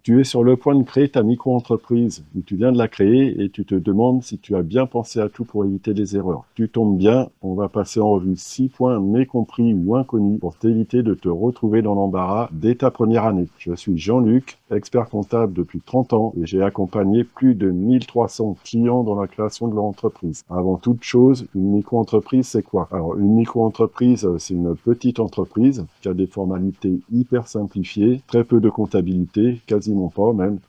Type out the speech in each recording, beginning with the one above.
Tu es sur le point de créer ta micro-entreprise, ou tu viens de la créer et tu te demandes si tu as bien pensé à tout pour éviter les erreurs. Tu tombes bien, on va passer en revue 6 points mécompris ou inconnus pour t'éviter de te retrouver dans l'embarras dès ta première année. Je suis Jean-Luc, expert comptable depuis 30 ans et j'ai accompagné plus de 1300 clients dans la création de leur entreprise. Avant toute chose, une micro-entreprise, c'est quoi? Alors, une micro-entreprise, c'est une petite entreprise qui a des formalités hyper simplifiées, très peu de comptabilité, quasiment pas même,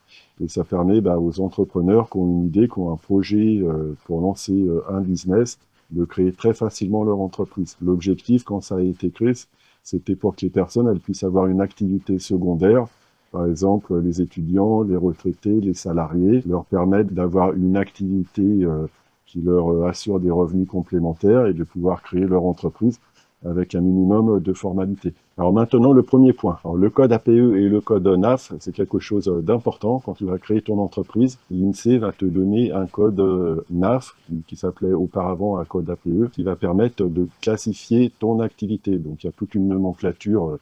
et ça permet aux entrepreneurs qui ont une idée, qui ont un projet pour lancer un business, de créer très facilement leur entreprise. L'objectif, quand ça a été créé, c'était pour que les personnes elles puissent avoir une activité secondaire. Par exemple, les étudiants, les retraités, les salariés, leur permettre d'avoir une activité qui leur assure des revenus complémentaires et de pouvoir créer leur entreprise avec un minimum de formalités. Alors maintenant, le premier point. Alors, le code APE et le code NAF, c'est quelque chose d'important. Quand tu vas créer ton entreprise, l'INSEE va te donner un code NAF, qui s'appelait auparavant un code APE, qui va permettre de classifier ton activité. Donc, il y a toute une nomenclature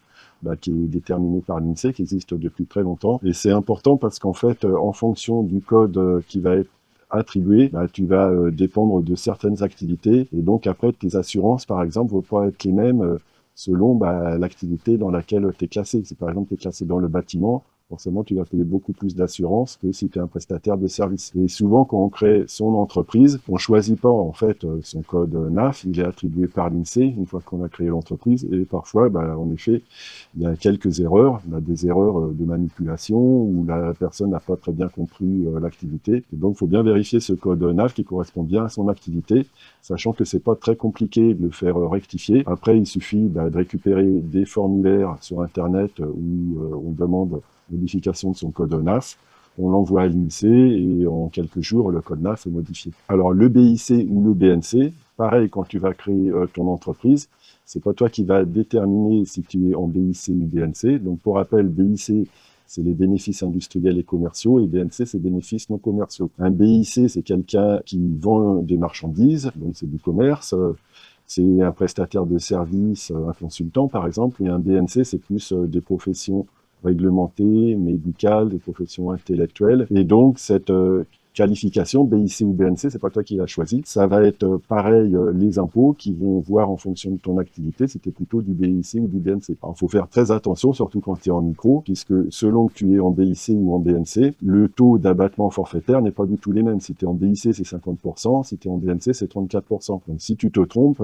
qui est déterminée par l'INSEE, qui existe depuis très longtemps. Et c'est important parce qu'en fait, en fonction du code qui va être attribué, tu vas dépendre de certaines activités et donc après tes assurances par exemple vont pas être les mêmes selon l'activité dans laquelle tu es classé. Si par exemple tu es classé dans le bâtiment, forcément tu vas payer beaucoup plus d'assurance que si tu es un prestataire de service. Et souvent quand on crée son entreprise, on choisit pas en fait son code NAF, il est attribué par l'INSEE une fois qu'on a créé l'entreprise et parfois en effet il y a quelques erreurs, des erreurs de manipulation où la personne n'a pas très bien compris l'activité. Et donc, il faut bien vérifier ce code NAF qui correspond bien à son activité, sachant que c'est pas très compliqué de le faire rectifier. Après, il suffit de récupérer des formulaires sur Internet où on demande modification de son code NAF. On l'envoie à l'INSEE et en quelques jours, le code NAF est modifié. Alors, le BIC ou le BNC, pareil, quand tu vas créer ton entreprise, c'est pas toi qui va déterminer si tu es en BIC ou BNC. Donc, pour rappel, BIC, c'est les bénéfices industriels et commerciaux, et BNC, c'est bénéfices non commerciaux. Un BIC, c'est quelqu'un qui vend des marchandises, donc c'est du commerce. C'est un prestataire de services, un consultant, par exemple. Et un BNC, c'est plus des professions réglementées, médicales, des professions intellectuelles. Et donc, cette qualification, BIC ou BNC, c'est pas toi qui l'as choisi. Ça va être pareil, les impôts qui vont voir en fonction de ton activité, c'était plutôt du BIC ou du BNC. Alors, il faut faire très attention, surtout quand tu es en micro, puisque selon que tu es en BIC ou en BNC, le taux d'abattement forfaitaire n'est pas du tout les mêmes. Si tu es en BIC, c'est 50%, si tu es en BNC, c'est 34%. Donc, si tu te trompes,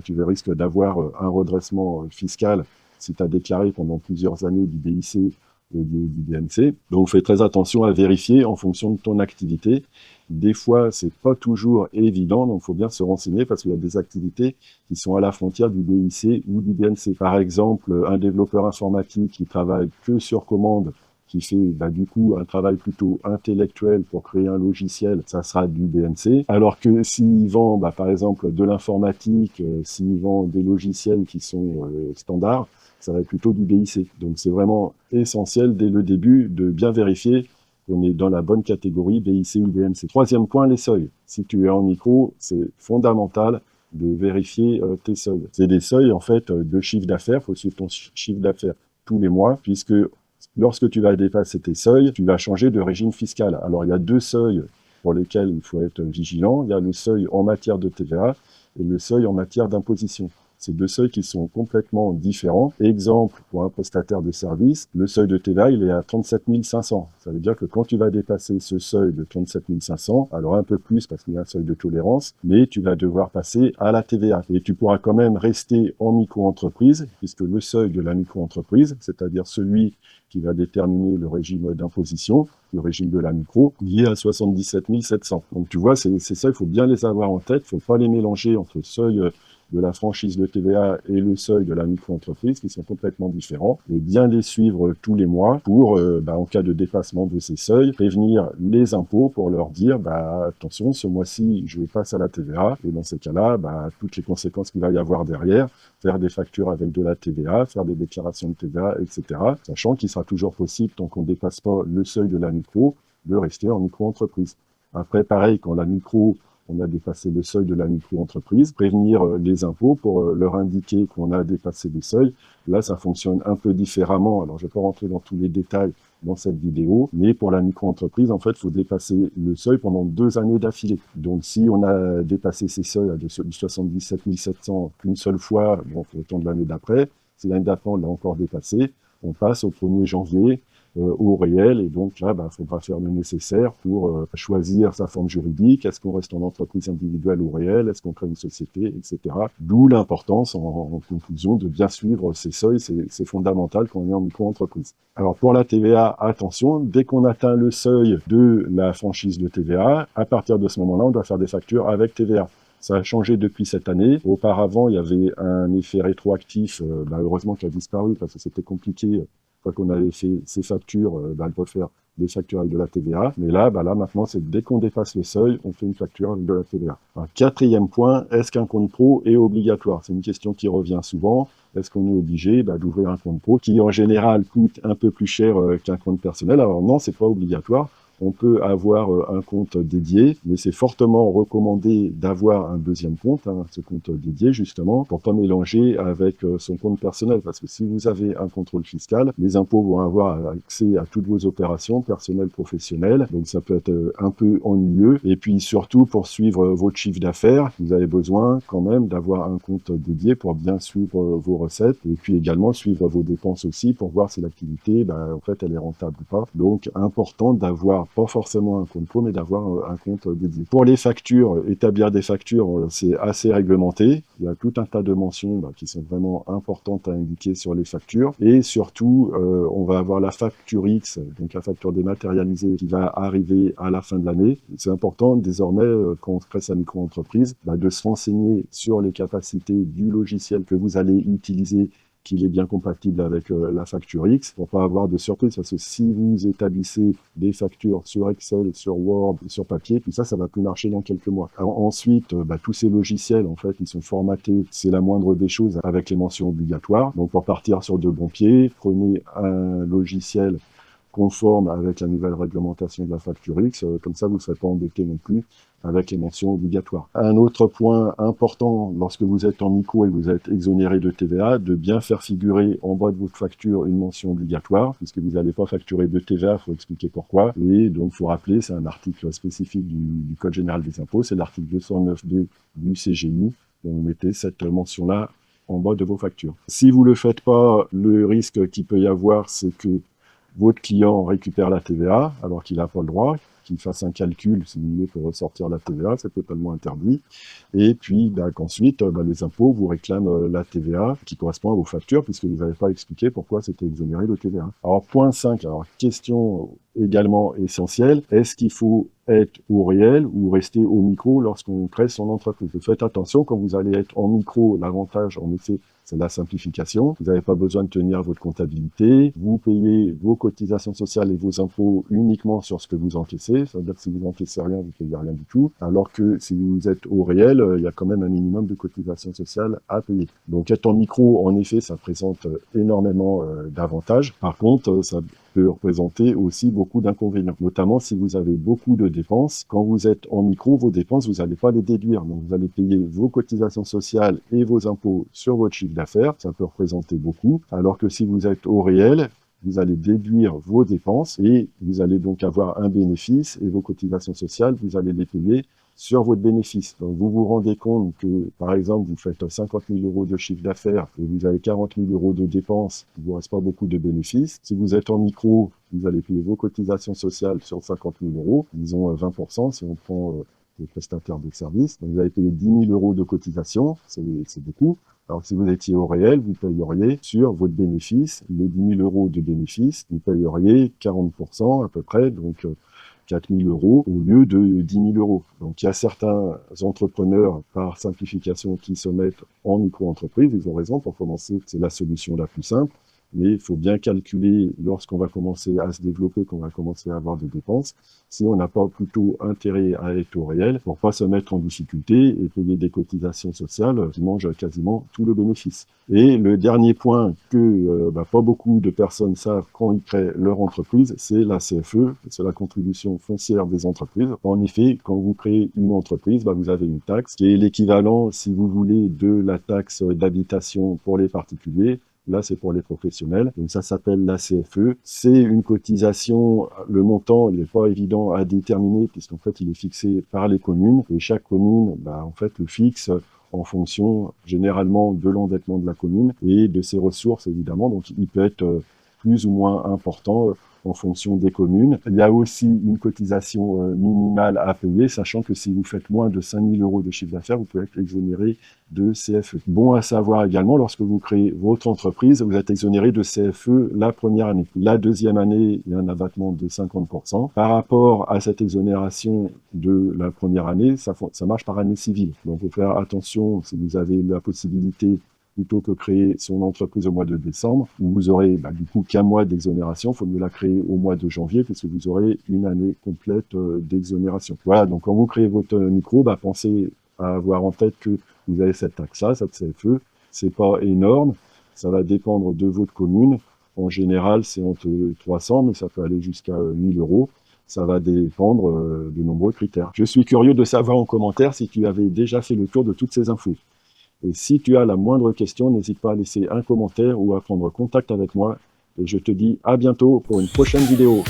tu risques d'avoir un redressement fiscal si tu as déclaré pendant plusieurs années du BIC ou du BNC. Donc, fais très attention à vérifier en fonction de ton activité. Des fois, c'est pas toujours évident, donc il faut bien se renseigner parce qu'il y a des activités qui sont à la frontière du BIC ou du BNC. Par exemple, un développeur informatique qui travaille que sur commande, qui fait du coup un travail plutôt intellectuel pour créer un logiciel, ça sera du BNC. Alors que s'il vend, par exemple, de l'informatique, s'il vend des logiciels qui sont standards, ça va être plutôt du BIC. Donc c'est vraiment essentiel dès le début de bien vérifier qu'on est dans la bonne catégorie BIC ou BNC. Troisième point, les seuils. Si tu es en micro, c'est fondamental de vérifier tes seuils. C'est des seuils en fait de chiffre d'affaires. Il faut suivre ton chiffre d'affaires tous les mois, puisque lorsque tu vas dépasser tes seuils, tu vas changer de régime fiscal. Alors il y a deux seuils pour lesquels il faut être vigilant. Il y a le seuil en matière de TVA et le seuil en matière d'imposition. C'est deux seuils qui sont complètement différents. Exemple, pour un prestataire de service, le seuil de TVA, il est à 37 500. Ça veut dire que quand tu vas dépasser ce seuil de 37 500, alors un peu plus parce qu'il y a un seuil de tolérance, mais tu vas devoir passer à la TVA. Et tu pourras quand même rester en micro-entreprise, puisque le seuil de la micro-entreprise, c'est-à-dire celui qui va déterminer le régime d'imposition, le régime de la micro, il est à 77 700. Donc tu vois, c'est ça, il faut bien les avoir en tête, il ne faut pas les mélanger entre le seuil de la franchise de TVA et le seuil de la micro-entreprise qui sont complètement différents et bien les suivre tous les mois pour, en cas de dépassement de ces seuils, prévenir les impôts pour leur dire attention, ce mois-ci, je passe à la TVA et dans ces cas-là, toutes les conséquences qu'il va y avoir derrière, faire des factures avec de la TVA, faire des déclarations de TVA, etc. Sachant qu'il sera toujours possible, tant qu'on ne dépasse pas le seuil de la micro, de rester en micro-entreprise. Après, pareil, quand la micro, on a dépassé le seuil de la micro-entreprise, prévenir les impôts pour leur indiquer qu'on a dépassé le seuil. Là, ça fonctionne un peu différemment. Alors, je ne vais pas rentrer dans tous les détails dans cette vidéo. Mais pour la micro-entreprise, en fait, il faut dépasser le seuil pendant 2 années d'affilée. Donc, si on a dépassé ces seuils de 77 700 qu'une seule fois, bon, pour le temps de l'année d'après, si l'année d'après, on l'a encore dépassé, on passe au 1er janvier au réel, et donc là, il faudra faire le nécessaire pour choisir sa forme juridique. Est-ce qu'on reste en entreprise individuelle ou réelle? Est-ce qu'on crée une société, etc. D'où l'importance, en conclusion, de bien suivre ces seuils. C'est fondamental quand on est en micro-entreprise. Alors pour la TVA, attention, dès qu'on atteint le seuil de la franchise de TVA, à partir de ce moment-là, on doit faire des factures avec TVA. Ça a changé depuis cette année. Auparavant, il y avait un effet rétroactif, heureusement qui a disparu parce que c'était compliqué. Une fois qu'on avait fait ces factures, de refaire des factures avec de la TVA. Mais là, maintenant, c'est dès qu'on dépasse le seuil, on fait une facture avec de la TVA. Un 4e point, est-ce qu'un compte pro est obligatoire? C'est une question qui revient souvent. Est-ce qu'on est obligé d'ouvrir un compte pro qui, en général, coûte un peu plus cher qu'un compte personnel? Alors non, c'est pas obligatoire. On peut avoir un compte dédié, mais c'est fortement recommandé d'avoir un 2e compte, ce compte dédié justement, pour pas mélanger avec son compte personnel, parce que si vous avez un contrôle fiscal, les impôts vont avoir accès à toutes vos opérations personnelles, professionnelles, donc ça peut être un peu ennuyeux. Et puis surtout, pour suivre votre chiffre d'affaires, vous avez besoin quand même d'avoir un compte dédié pour bien suivre vos recettes, et puis également suivre vos dépenses aussi, pour voir si l'activité, en fait, elle est rentable ou pas. Donc, important d'avoir pas forcément un compte pro, mais d'avoir un compte dédié. Pour les factures, établir des factures, c'est assez réglementé. Il y a tout un tas de mentions qui sont vraiment importantes à indiquer sur les factures. Et surtout, on va avoir la facture X, donc la facture dématérialisée, qui va arriver à la fin de l'année. C'est important désormais, quand on crée sa micro-entreprise, de se renseigner sur les capacités du logiciel que vous allez utiliser, qu'il est bien compatible avec la facture X, pour pas avoir de surprise, parce que si vous établissez des factures sur Excel, sur Word, sur papier, tout ça, ça va plus marcher dans quelques mois. Alors, ensuite, tous ces logiciels, en fait, ils sont formatés, c'est la moindre des choses, avec les mentions obligatoires. Donc, pour partir sur de bons pieds, prenez un logiciel conforme avec la nouvelle réglementation de la facture X, comme ça vous ne serez pas embêté non plus avec les mentions obligatoires. Un autre point important, lorsque vous êtes en micro et vous êtes exonéré de TVA, de bien faire figurer en bas de votre facture une mention obligatoire, puisque vous n'allez pas facturer de TVA, il faut expliquer pourquoi. Et donc, il faut rappeler, c'est un article spécifique du Code général des impôts, c'est l'article 209.2 du CGI, donc vous mettez cette mention-là en bas de vos factures. Si vous ne le faites pas, le risque qu'il peut y avoir, c'est que votre client récupère la TVA alors qu'il n'a pas le droit, qu'il fasse un calcul, si vous voulez, pour ressortir la TVA, c'est totalement interdit. Et puis, qu'ensuite, les impôts vous réclament la TVA qui correspond à vos factures, puisque vous n'avez pas expliqué pourquoi c'était exonéré de TVA. Alors, point 5, question également essentielle, est-ce qu'il faut être au réel ou rester au micro lorsqu'on crée son entreprise? Faites attention, quand vous allez être en micro, l'avantage, en effet, c'est la simplification. Vous n'avez pas besoin de tenir votre comptabilité. Vous payez vos cotisations sociales et vos impôts uniquement sur ce que vous encaissez. Ça veut dire que si vous encaissez rien, vous ne payez rien du tout. Alors que si vous êtes au réel, il y a quand même un minimum de cotisations sociales à payer. Donc être en micro, en effet, ça présente énormément d'avantages. Par contre, ça peut représenter aussi beaucoup d'inconvénients, notamment si vous avez beaucoup de dépenses. Quand vous êtes en micro, vos dépenses, vous n'allez pas les déduire. Donc, vous allez payer vos cotisations sociales et vos impôts sur votre chiffre d'affaires. Ça peut représenter beaucoup. Alors que si vous êtes au réel, vous allez déduire vos dépenses et vous allez donc avoir un bénéfice et vos cotisations sociales, vous allez les payer sur votre bénéfice. Donc, vous vous rendez compte que, par exemple, vous faites 50 000 euros de chiffre d'affaires et vous avez 40 000 euros de dépenses, il ne vous reste pas beaucoup de bénéfices. Si vous êtes en micro, vous allez payer vos cotisations sociales sur 50 000 euros, disons 20% si on prend les prestataires de services. Donc, vous allez payer 10 000 euros de cotisation, c'est beaucoup. Alors, si vous étiez au réel, vous payeriez sur votre bénéfice, les 10 000 euros de bénéfice, vous payeriez 40% à peu près, donc 4 000 euros au lieu de 10 000 euros. Donc, il y a certains entrepreneurs, par simplification, qui se mettent en micro-entreprise. Ils ont raison, pour commencer, c'est la solution la plus simple. Mais il faut bien calculer, lorsqu'on va commencer à se développer, qu'on va commencer à avoir des dépenses, si on n'a pas plutôt intérêt à être au réel pour pas se mettre en difficulté et payer des cotisations sociales qui mangent quasiment tout le bénéfice. Et le dernier point que pas beaucoup de personnes savent quand ils créent leur entreprise, c'est la CFE, c'est la contribution foncière des entreprises. En effet, quand vous créez une entreprise, vous avez une taxe qui est l'équivalent, si vous voulez, de la taxe d'habitation pour les particuliers, Là, c'est pour les professionnels. Donc ça s'appelle la CFE. C'est une cotisation. Le montant, il n'est pas évident à déterminer puisqu'en fait, il est fixé par les communes. Et chaque commune, en fait, le fixe en fonction généralement de l'endettement de la commune et de ses ressources, évidemment. Donc, il peut être plus ou moins important en fonction des communes. Il y a aussi une cotisation minimale à payer, sachant que si vous faites moins de 5 000 € de chiffre d'affaires, vous pouvez être exonéré de CFE. Bon à savoir également, lorsque vous créez votre entreprise, vous êtes exonéré de CFE la première année. La deuxième année, il y a un abattement de 50%. Par rapport à cette exonération de la première année, ça marche par année civile. Donc, il faut faire attention si vous avez la possibilité plutôt que créer son entreprise au mois de décembre, où vous aurez du coup qu'un mois d'exonération, il faut mieux la créer au mois de janvier, puisque vous aurez une année complète d'exonération. Voilà, donc quand vous créez votre micro, pensez à avoir en tête que vous avez cette taxe-là, cette CFE, c'est pas énorme, ça va dépendre de votre commune. En général, c'est entre 300, mais ça peut aller jusqu'à 1 000 €. Ça va dépendre de nombreux critères. Je suis curieux de savoir en commentaire si tu avais déjà fait le tour de toutes ces infos. Et si tu as la moindre question, n'hésite pas à laisser un commentaire ou à prendre contact avec moi. Et je te dis à bientôt pour une prochaine vidéo.